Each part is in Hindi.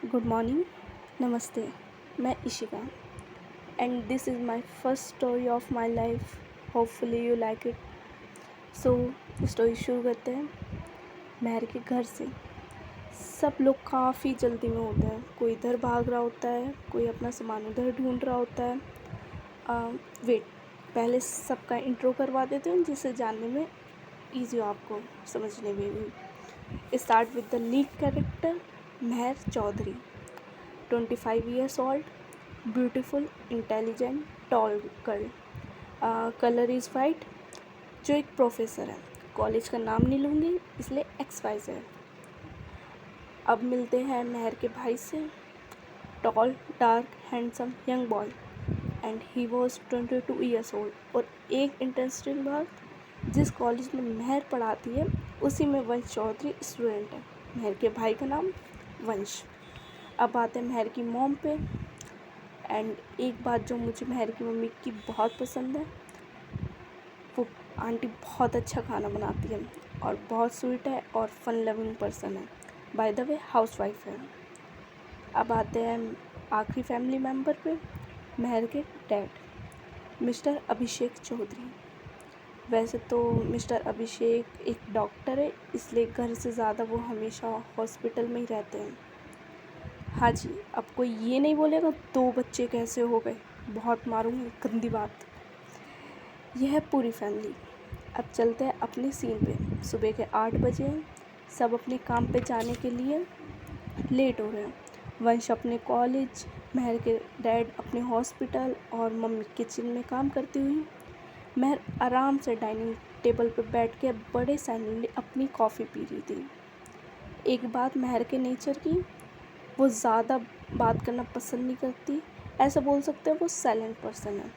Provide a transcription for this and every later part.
Good morning, Namaste. मैं Ishika and this is my first story of my life. Hopefully you like it. So story शुरू करते हैं। महर के घर से सब लोग काफ़ी जल्दी में होते हैं। कोई इधर भाग रहा होता है, कोई अपना सामान उधर ढूंढ रहा होता है। वेट, पहले सबका इंट्रो करवा देते हैं जिससे जानने में ईजी हो आपको समझने में भी। Start with the lead character Mehar Chaudhary, 25 years old, beautiful, intelligent, tall girl. Colour is white. जो एक प्रोफेसर है, कॉलेज का नाम नहीं लूँगी इसलिए XYZ। अब मिलते हैं महर के भाई से, tall, dark, handsome, young boy and he was 22 years old। और एक इंटरेस्टिंग बात, जिस कॉलेज में महर पढ़ाती है उसी में वंश चौधरी स्टूडेंट है। महर के भाई का नाम वंश। अब आते हैं महर की मॉम पे। एंड एक बात जो मुझे महर की मम्मी की बहुत पसंद है, वो आंटी बहुत अच्छा खाना बनाती है और बहुत स्वीट है और फन लविंग पर्सन है। बाय द वे हाउसवाइफ है। अब आते हैं आखिरी फैमिली मेम्बर पे, महर के डैड मिस्टर अभिषेक चौधरी। वैसे तो मिस्टर अभिषेक एक डॉक्टर है, इसलिए घर से ज़्यादा वो हमेशा हॉस्पिटल में ही रहते हैं। हाँ जी, अब कोई ये नहीं बोलेगा 2 बच्चे कैसे हो गए, बहुत मारूंगी गंदी बात। यह है पूरी फैमिली। अब चलते हैं अपने सीन पे। सुबह के 8 बजे हैं, सब अपने काम पे जाने के लिए लेट हो रहे हैं। वंश अपने कॉलेज, महर के डैड अपने हॉस्पिटल और मम्मी किचन में काम करती हुई। महर आराम से डाइनिंग टेबल पर बैठ के बड़े साइलेंटली अपनी कॉफ़ी पी रही थी। एक बात महर के नेचर की, वो ज़्यादा बात करना पसंद नहीं करती। ऐसा बोल सकते हैं वो साइलेंट पर्सन है,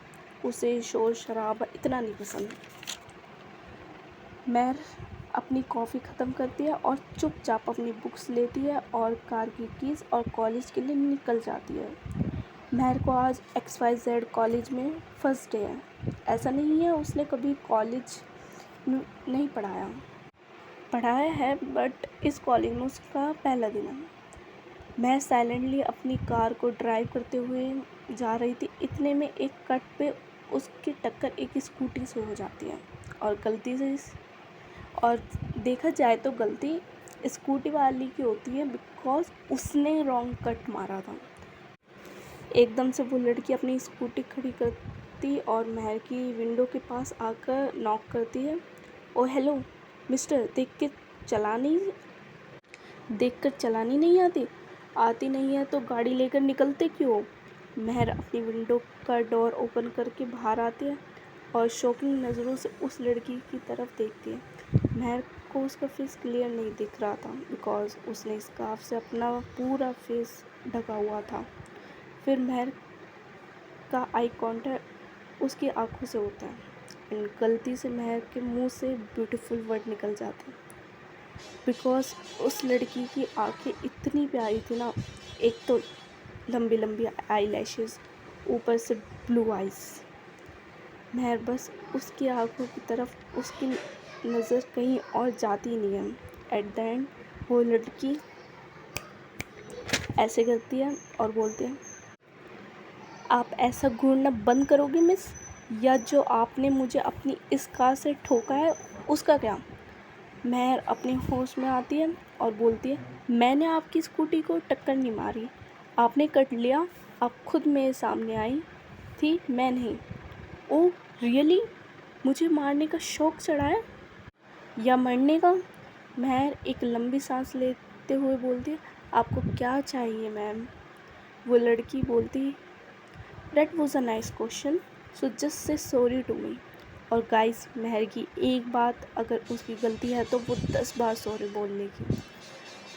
उसे शोर शराबा इतना नहीं पसंद। महर अपनी कॉफ़ी ख़त्म करती है और चुपचाप अपनी बुक्स लेती है और कार की कीज़ और कॉलेज के लिए निकल जाती है। महर को आज XYZ कॉलेज में फर्स्ट डे है। ऐसा नहीं है उसने कभी कॉलेज नहीं पढ़ाया है, बट इस कॉलेज में उसका पहला दिन है। मैं साइलेंटली अपनी कार को ड्राइव करते हुए जा रही थी। इतने में एक कट पे उसकी टक्कर एक स्कूटी से हो जाती है और गलती से और देखा जाए तो गलती स्कूटी वाली की होती है, बिकॉज उसने रॉन्ग कट मारा था। एकदम से वो लड़की अपनी स्कूटी खड़ी करती और महर की विंडो के पास आकर नॉक करती है। ओ हेलो मिस्टर, देखकर चलानी नहीं आती नहीं है तो गाड़ी लेकर निकलते क्यों? महर अपनी विंडो का डोर ओपन करके बाहर आती है और शॉकिंग नज़रों से उस लड़की की तरफ देखती है। महर को उसका फेस क्लियर नहीं दिख रहा था, बिकॉज उसने स्कार्फ से अपना पूरा फेस ढका हुआ था। फिर महर का आई कांटेक्ट उसकी आंखों से होता है एंड गलती से महर के मुंह से ब्यूटीफुल वर्ड निकल जाते हैं, बिकॉज उस लड़की की आंखें इतनी प्यारी थी ना। एक तो लंबी लंबी आई लैशेज़, ऊपर से ब्लू आइज़। महर बस उसकी आंखों की तरफ, उसकी नज़र कहीं और जाती नहीं है। एट द एंड वो लड़की ऐसे करती है और बोलती है, आप ऐसा घूरना बंद करोगे मिस, या जो आपने मुझे अपनी इस कार से ठोका है उसका क्या? महर अपने होश में आती है और बोलती है, मैंने आपकी स्कूटी को टक्कर नहीं मारी, आपने कट लिया, आप खुद मेरे सामने आई थी, मैं नहीं। Oh really? मुझे मारने का शौक चढ़ा है या मरने का? महर एक लंबी सांस लेते हुए बोलती है, आपको क्या चाहिए मैम? वो लड़की बोलती, that was a nice question, so just say sorry to me. और गाइस, महर की एक बात, अगर उसकी गलती है तो वो 10 बार सॉरी बोल लेगी,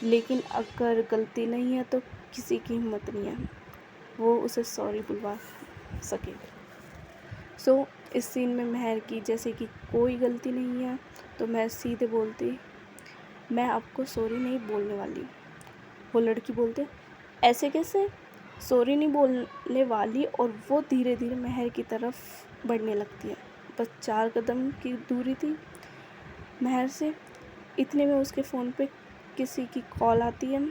लेकिन अगर गलती नहीं है तो किसी की हिम्मत नहीं है वो उसे सॉरी बुलवा सके। सो इस सीन में महर की जैसे कि कोई गलती नहीं है, तो महर सीधे बोलती, मैं आपको सॉरी नहीं बोलने वाली। वो लड़की बोलती, ऐसे कैसे सॉरी नहीं बोलने वाली? और वो धीरे धीरे महर की तरफ बढ़ने लगती है। बस 4 कदम की दूरी थी महर से। इतने में उसके फ़ोन पे किसी की कॉल आती है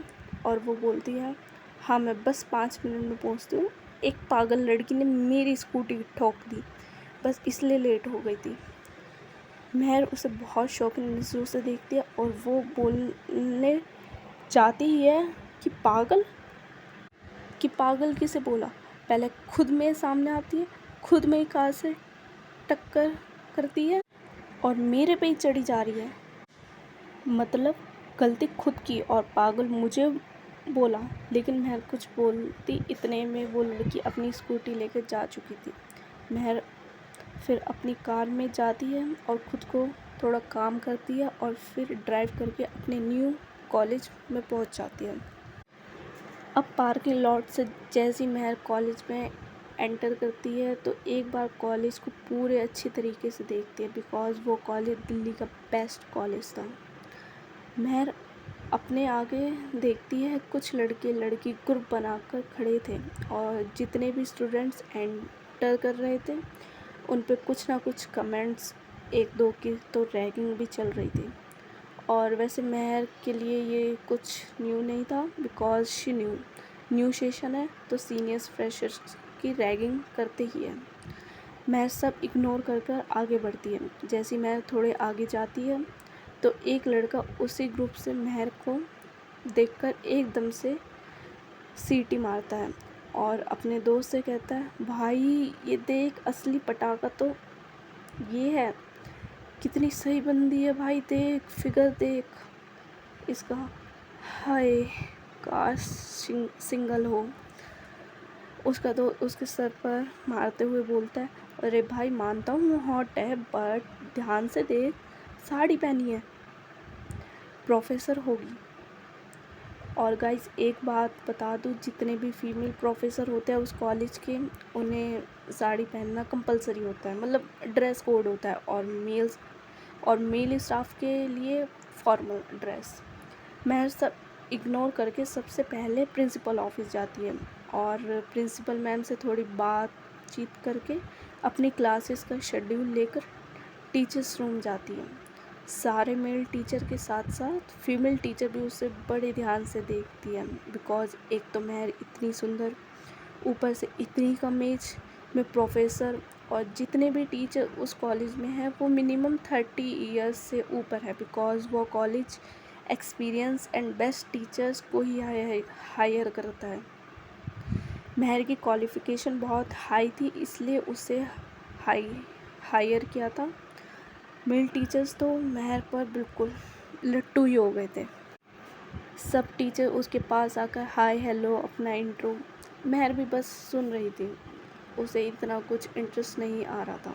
और वो बोलती है, हाँ, मैं बस 5 मिनट में पहुँचती हूँ। एक पागल लड़की ने मेरी स्कूटी ठोक दी, बस इसलिए लेट हो गई थी। महर उसे बहुत शौकीन नज़रों से देखती है और वो बोलने जाती ही है कि पागल किसे बोला। पहले खुद मेरे सामने आती है, खुद में ही कार से टक्कर करती है और मेरे पे ही चढ़ी जा रही है। मतलब गलती खुद की और पागल मुझे बोला। लेकिन महर कुछ बोलती इतने में वो लड़की अपनी स्कूटी लेकर जा चुकी थी। महर फिर अपनी कार में जाती है और खुद को थोड़ा काम करती है और फिर ड्राइव करके अपने न्यू कॉलेज में पहुंच जाती है। अब पार्किंग लॉट से जैसी महर कॉलेज में एंटर करती है तो एक बार कॉलेज को पूरे अच्छी तरीके से देखती है, बिकॉज़ वो कॉलेज दिल्ली का बेस्ट कॉलेज था। महर अपने आगे देखती है, कुछ लड़के लड़की ग्रुप बनाकर खड़े थे और जितने भी स्टूडेंट्स एंटर कर रहे थे उन पे कुछ ना कुछ कमेंट्स, एक दो की तो रैगिंग भी चल रही थी। और वैसे महर के लिए ये कुछ न्यू नहीं था, बिकॉज़ शी न्यू सेशन है तो सीनियर्स फ्रेशर्स की रैगिंग करते ही है। महर सब इग्नोर कर कर आगे बढ़ती है। जैसी महर थोड़े आगे जाती है तो एक लड़का उसी ग्रुप से महर को देखकर एकदम से सीटी मारता है और अपने दोस्त से कहता है, भाई ये देख, असली पटाखा तो ये है। कितनी सही बंदी है भाई, देख फिगर देख इसका। हाय काश सिंगल हो। उसका दोस्त उसके सर पर मारते हुए बोलता है, अरे भाई मानता हूँ हॉट है, बट ध्यान से देख, साड़ी पहनी है, प्रोफेसर होगी। और गाइस एक बात बता दूँ, जितने भी फीमेल प्रोफेसर होते हैं उस कॉलेज के, उन्हें साड़ी पहनना कंपलसरी होता है, मतलब ड्रेस कोड होता है। और मेल स्टाफ के लिए फॉर्मल ड्रेस। महर सब इग्नोर करके सबसे पहले प्रिंसिपल ऑफिस जाती है और प्रिंसिपल मैम से थोड़ी बातचीत करके अपनी क्लासेस का शेड्यूल लेकर टीचर्स रूम जाती है। सारे मेल टीचर के साथ साथ फीमेल टीचर भी उसे बड़े ध्यान से देखती है, बिकॉज़ एक तो महर इतनी सुंदर, ऊपर से इतनी कम एज में प्रोफेसर, और जितने भी टीचर उस कॉलेज में हैं वो मिनिमम 30 ईयर्स से ऊपर है, बिकॉज़ वो college experience and best teachers को ही हायर करता है। महर की क्वालिफ़िकेशन बहुत हाई थी, इसलिए उसे हायर किया था। मेल टीचर्स तो महर पर बिल्कुल लट्टू ही हो गए थे। सब टीचर उसके पास आकर हाय हेलो अपना इंट्रो, महर भी बस सुन रही थी, उसे इतना कुछ इंटरेस्ट नहीं आ रहा था।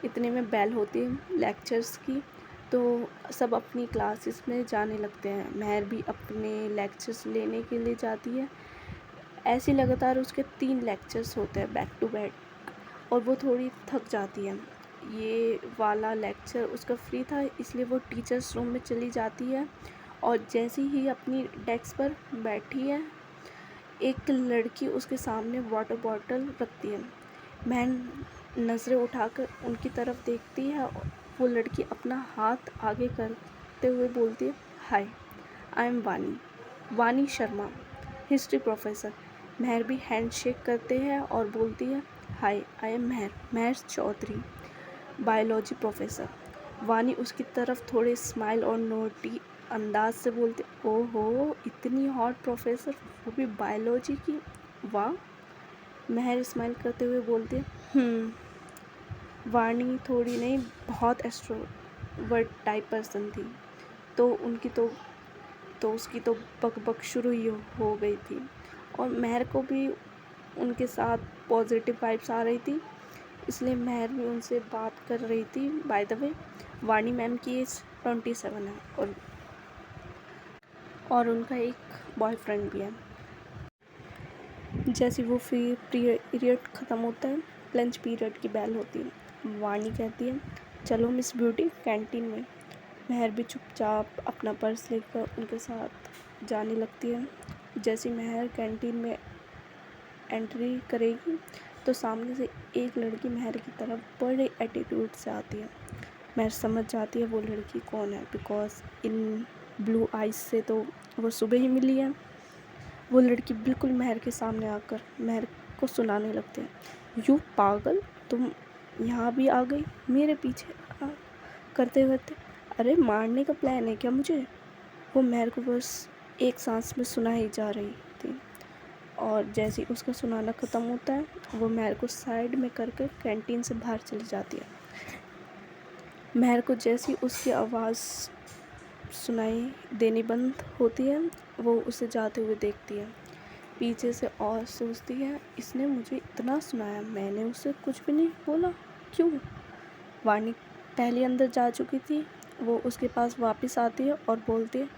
इतने में बेल होती है लेक्चर्स की, तो सब अपनी क्लासेस में जाने लगते हैं। महर भी अपने लेक्चर्स लेने के लिए जाती है। ऐसे लगातार उसके 3 लेक्चर्स होते हैं बैक टू बैक और वो थोड़ी थक जाती है। ये वाला लेक्चर उसका फ्री था, इसलिए वो टीचर्स रूम में चली जाती है और जैसे ही अपनी डेस्क पर बैठी है, एक लड़की उसके सामने वाटर बॉटल रखती है। महर नज़रें उठाकर उनकी तरफ देखती है और वो लड़की अपना हाथ आगे करते हुए बोलती है, हाय आई एम वानी शर्मा, हिस्ट्री प्रोफेसर। महर भी हैंडशेक करते हैं और बोलती है, hi I am Meher Chaudhary, biology professor. Vani उसकी तरफ थोड़े स्माइल और नोटी अंदाज से बोलते, ओहो इतनी हॉट प्रोफेसर, वो भी बायोलॉजी की, वाह। महर स्माइल करते हुए बोलते, वानी थोड़ी नहीं, बहुत एक्सट्रोवर्ट टाइप पर्सन थी, तो उसकी तो बक शुरू ही हो गई थी। और महर को भी उनके साथ पॉजिटिव वाइब्स आ रही थी, इसलिए महर भी उनसे बात कर रही थी। बाय द वे वानी मैम की एज 27 है और उनका एक बॉयफ्रेंड भी है। जैसे वो फ्री पीरियड ख़त्म होता है, लंच पीरियड की बेल होती है, वानी कहती है, चलो मिस ब्यूटी कैंटीन में। महर भी चुपचाप अपना पर्स लेकर उनके साथ जाने लगती है। जैसे महर कैंटीन में एंट्री करेगी तो सामने से एक लड़की महर की तरफ बड़े एटीट्यूड से आती है। महर समझ जाती है वो लड़की कौन है, बिकॉज़ इन ब्लू आइज से तो वो सुबह ही मिली है। वो लड़की बिल्कुल महर के सामने आकर महर को सुनाने लगते हैं, यू पागल, तुम यहाँ भी आ गई मेरे पीछे करते करते, अरे मारने का प्लान है क्या मुझे। वो महर को बस एक सांस में सुना ही जा रही थी, और जैसे ही उसका सुनाना ख़त्म होता है वो महर को साइड में करके कैंटीन से बाहर चली जाती है। महर को जैसी उसकी आवाज़ सुनाई देनी बंद होती है वो उसे जाते हुए देखती है, पीछे से और सोचती है इसने मुझे इतना सुनाया, मैंने उसे कुछ भी नहीं बोला, क्यों। वाणी पहले अंदर जा चुकी थी, वो उसके पास वापस आती है और बोलती है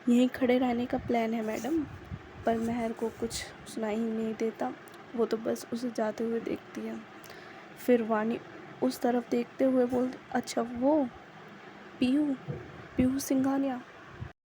यहीं खड़े रहने का प्लान है मैडम। पर महर को कुछ सुनाई ही नहीं देता, वो तो बस उसे जाते हुए देखती है। फिर वाणी उस तरफ देखते हुए बोलती, अच्छा वो पीहू पीहू सिंघानिया,